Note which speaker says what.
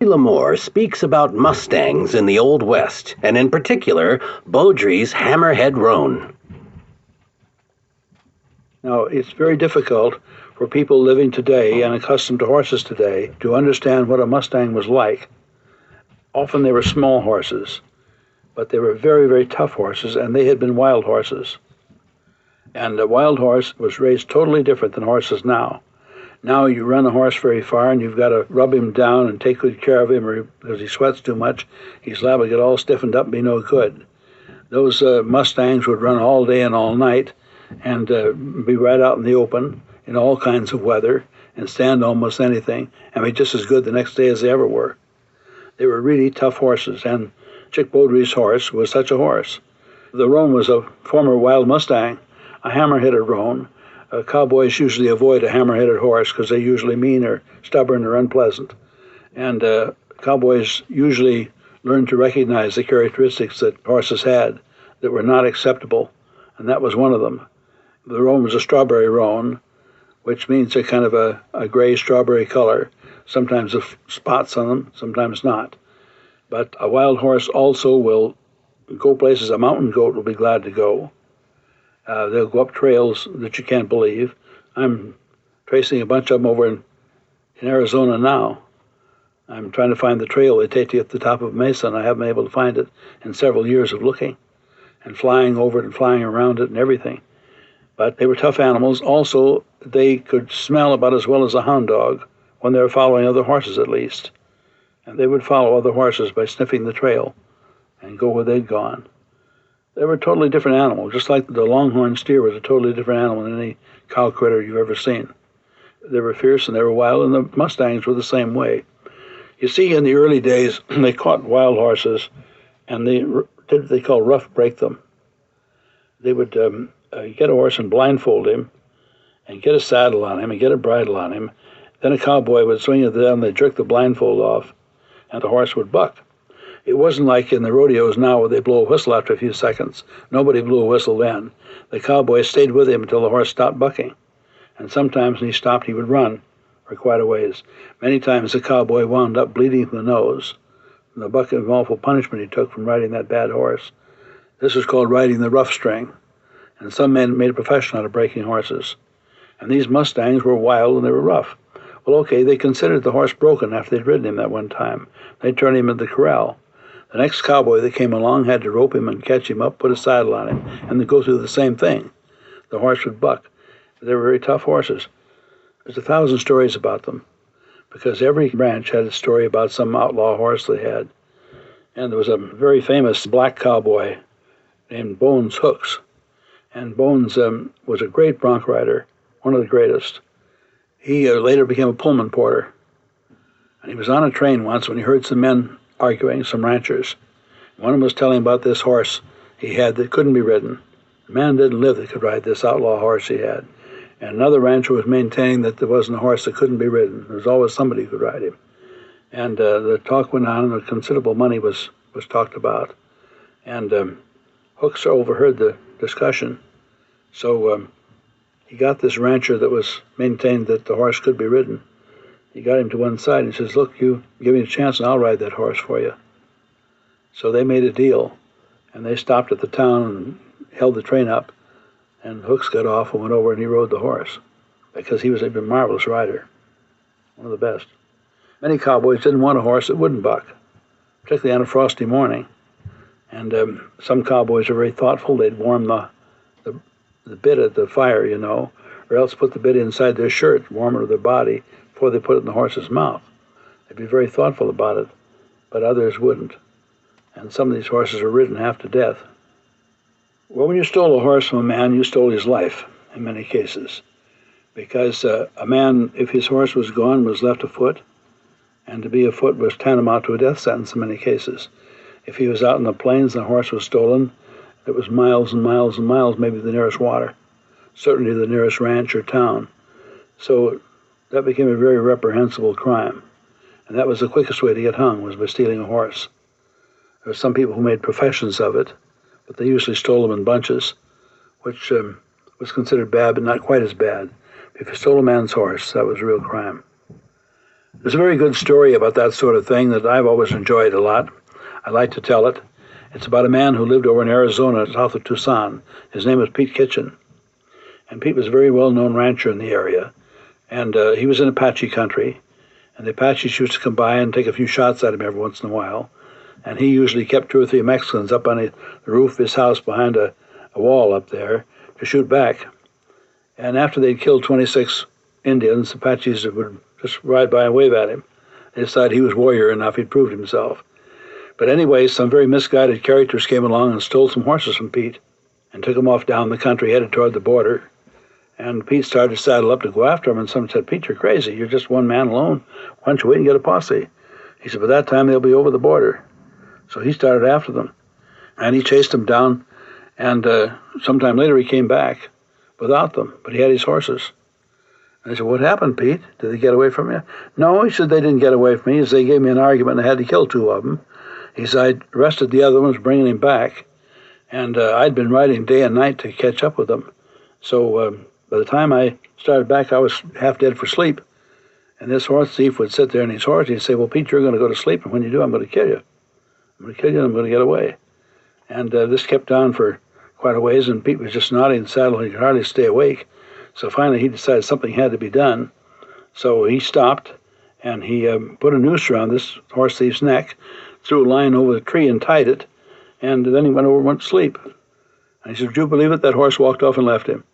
Speaker 1: Lamore speaks about mustangs in the Old West, and in particular, Bowdrie's Hammerhead Roan.
Speaker 2: Now, it's very difficult for people living today and accustomed to horses today to understand what a Mustang was like. Often they were small horses, but they were very, very tough horses, and they had been wild horses. And a wild horse was raised totally different than horses now. Now you run a horse very far and you've got to rub him down and take good care of him, or because he sweats too much, he's liable to get all stiffened up and be no good. Those Mustangs would run all day and all night and be right out in the open in all kinds of weather and stand almost anything and be just as good the next day as they ever were. They were really tough horses, and Chick Bowdrie's horse was such a horse. The roan was a former wild Mustang, a hammer-headed roan. Cowboys usually avoid a hammer-headed horse because they're usually mean or stubborn or unpleasant. And cowboys usually learn to recognize the characteristics that horses had that were not acceptable, and that was one of them. The roan was a strawberry roan, which means they're kind of a gray strawberry color, sometimes with spots on them, sometimes not. But a wild horse also will go places a mountain goat will be glad to go. They'll go up trails that you can't believe. I'm tracing a bunch of them over in Arizona now. I'm trying to find the trail they take to get to the top of Mesa, and I haven't been able to find it in several years of looking and flying over it and flying around it and everything. But they were tough animals. Also, they could smell about as well as a hound dog when they were following other horses, at least. And they would follow other horses by sniffing the trail and go where they'd gone. They were a totally different animal, just like the longhorn steer was a totally different animal than any cow critter you've ever seen. They were fierce and they were wild, and the Mustangs were the same way. You see, in the early days, they caught wild horses, and they did what they call rough break them. They would get a horse and blindfold him, and get a saddle on him, and get a bridle on him. Then a cowboy would swing at them, they'd jerk the blindfold off, and the horse would buck. It wasn't like in the rodeos now where they blow a whistle after a few seconds. Nobody blew a whistle then. The cowboy stayed with him until the horse stopped bucking. And sometimes when he stopped, he would run for quite a ways. Many times the cowboy wound up bleeding from the nose from the bucket of awful punishment he took from riding that bad horse. This was called riding the rough string. And some men made a profession out of breaking horses. And these Mustangs were wild and they were rough. Well, okay, they considered the horse broken after they'd ridden him that one time. They'd turn him into the corral. The next cowboy that came along had to rope him and catch him up, put a saddle on him, and they'd go through the same thing. The horse would buck. They were very tough horses. There's 1,000 stories about them, because every ranch had a story about some outlaw horse they had. And there was a very famous black cowboy named Bones Hooks. And Bones was a great bronc rider, one of the greatest. He later became a Pullman porter. And he was on a train once when he heard some men arguing, some ranchers. One of them was telling about this horse he had that couldn't be ridden. The man didn't live that could ride this outlaw horse he had. And another rancher was maintaining that there wasn't a horse that couldn't be ridden. There was always somebody who could ride him. And the talk went on, and considerable money was talked about. And Hooks overheard the discussion. So he got this rancher that was maintained that the horse could be ridden. He got him to one side and he says, "Look, you give me a chance and I'll ride that horse for you." So they made a deal, and they stopped at the town and held the train up, and Hooks got off and went over and he rode the horse because he was a marvelous rider, one of the best. Many cowboys didn't want a horse that wouldn't buck, particularly on a frosty morning. And some cowboys are very thoughtful. They'd warm the bit at the fire, or else put the bit inside their shirt, warm it to their body, before they put it in the horse's mouth. They'd be very thoughtful about it, but others wouldn't. And some of these horses were ridden half to death. Well, when you stole a horse from a man, you stole his life in many cases, because a man, if his horse was gone, was left afoot, and to be afoot was tantamount to a death sentence in many cases. If he was out in the plains and the horse was stolen, it was miles and miles and miles, maybe the nearest water, certainly the nearest ranch or town. So that became a very reprehensible crime. And that was the quickest way to get hung, was by stealing a horse. There were some people who made professions of it, but they usually stole them in bunches, which was considered bad, but not quite as bad. If you stole a man's horse, that was a real crime. There's a very good story about that sort of thing that I've always enjoyed a lot. I like to tell it. It's about a man who lived over in Arizona, south of Tucson. His name was Pete Kitchen. And Pete was a very well-known rancher in the area. And he was in Apache country. And the Apaches used to come by and take a few shots at him every once in a while. And he usually kept 2 or 3 Mexicans up on the roof of his house behind a wall up there to shoot back. And after they'd killed 26 Indians, the Apaches would just ride by and wave at him. They decided he was warrior enough, he'd proved himself. But anyway, some very misguided characters came along and stole some horses from Pete and took him off down the country, headed toward the border. And Pete started to saddle up to go after him, and someone said, "Pete, you're crazy. You're just one man alone. Why don't you wait and get a posse?" He said, "By that time, they'll be over the border." So he started after them, and he chased them down, and sometime later he came back without them, but he had his horses. And I said, "What happened, Pete? Did they get away from you?" "No," he said, "they didn't get away from me. He said, they gave me an argument, and I had to kill 2 of them. He said, I arrested the other ones, bringing him back, and I'd been riding day and night to catch up with them. So by the time I started back, I was half dead for sleep. And this horse thief would sit there in his horse. He'd say, 'Well, Pete, you're going to go to sleep, and when you do, I'm going to kill you. I'm going to kill you, and I'm going to get away.' And this kept on for quite a ways, and Pete was just nodding in the saddle. He could hardly stay awake. So finally, he decided something had to be done. So he stopped, and he put a noose around this horse thief's neck, threw a line over the tree and tied it, and then he went over and went to sleep. And he said, "Would you believe it? That horse walked off and left him."